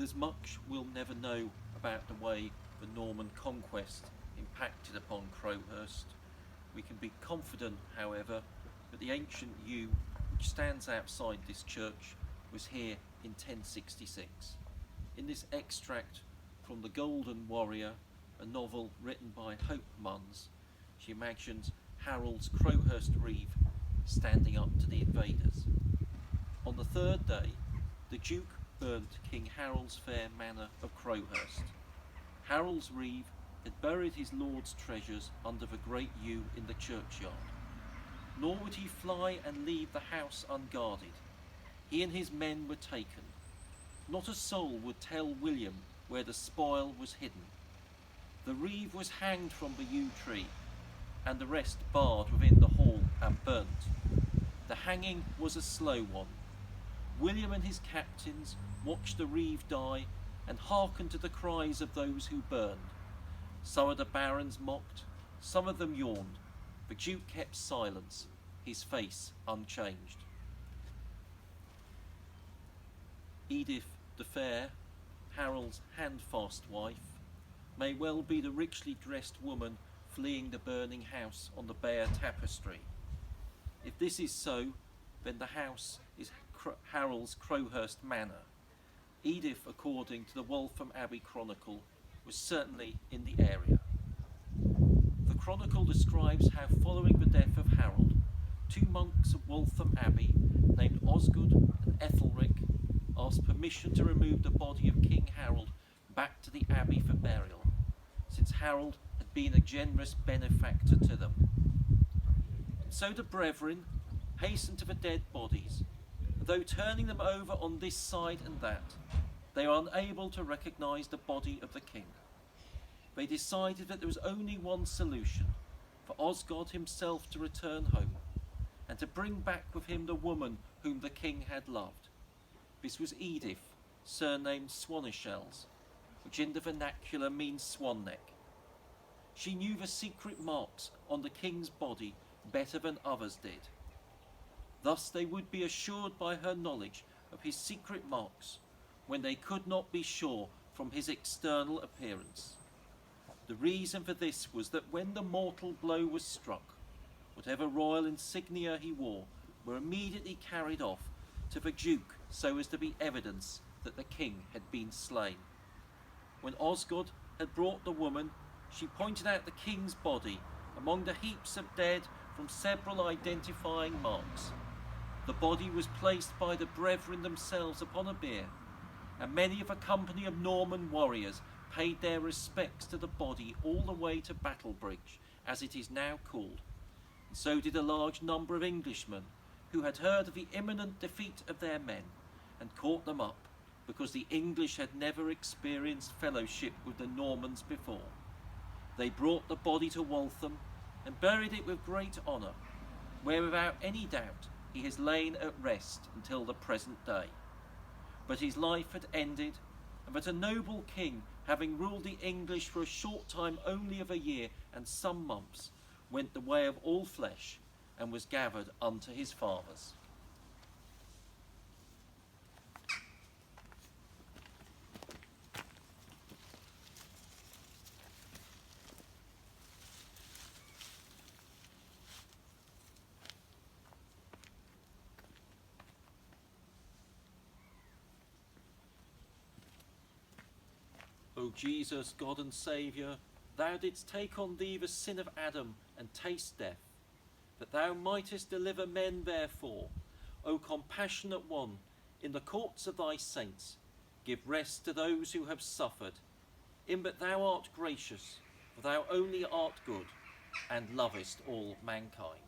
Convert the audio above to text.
there's much we'll never know about the way the Norman conquest impacted upon Crowhurst, we can be confident, however, that the ancient yew which stands outside this church was here in 1066. In this extract from The Golden Warrior, a novel written by Hope Munns, she imagines Harold's Crowhurst Reeve standing up to the invaders. On the third day, the Duke burnt King Harold's fair manor of Crowhurst. Harold's Reeve had buried his lord's treasures under the great yew in the churchyard. Nor would he fly and leave the house unguarded. He and his men were taken. Not a soul would tell William where the spoil was hidden. The Reeve was hanged from the yew tree, and the rest barred within the hall and burnt. The hanging was a slow one. William and his captains watched the Reeve die and hearkened to the cries of those who burned. Some of the barons mocked, some of them yawned. The Duke kept silence, his face unchanged. Edith the Fair, Harold's handfast wife, may well be the richly dressed woman fleeing the burning house on the bare tapestry. If this is so, then the house is Harold's Crowhurst Manor. Edith, according to the Waltham Abbey Chronicle, was certainly in the area. The Chronicle describes how, following the death of Harold, two monks of Waltham Abbey, named Osgood and Ethelric, asked permission to remove the body of King Harold back to the abbey for burial, since Harold had been a generous benefactor to them. So the brethren hastened to the dead bodies, and though turning them over on this side and that, they were unable to recognise the body of the king. They decided that there was only one solution: for Osgood himself to return home, and to bring back with him the woman whom the king had loved. This was Edith, surnamed Swanishells, which in the vernacular means swan neck. She knew the secret marks on the king's body better than others did. Thus they would be assured by her knowledge of his secret marks when they could not be sure from his external appearance. The reason for this was that when the mortal blow was struck, whatever royal insignia he wore were immediately carried off to the Duke so as to be evidence that the king had been slain. When Osgood had brought the woman, she pointed out the king's body among the heaps of dead from several identifying marks. The body was placed by the brethren themselves upon a bier, and many of a company of Norman warriors paid their respects to the body all the way to Battlebridge, as it is now called. And so did a large number of Englishmen, who had heard of the imminent defeat of their men, and caught them up, because the English had never experienced fellowship with the Normans before. They brought the body to Waltham, and buried it with great honour, where without any doubt he has lain at rest until the present day. But his life had ended, and that a noble king, having ruled the English for a short time only of a year and some months, went the way of all flesh, and was gathered unto his fathers. O Jesus, God and Saviour, thou didst take on thee the sin of Adam and taste death, that thou mightest deliver men therefore. O compassionate one, in the courts of thy saints, give rest to those who have suffered, in that thou art gracious, for thou only art good, and lovest all mankind.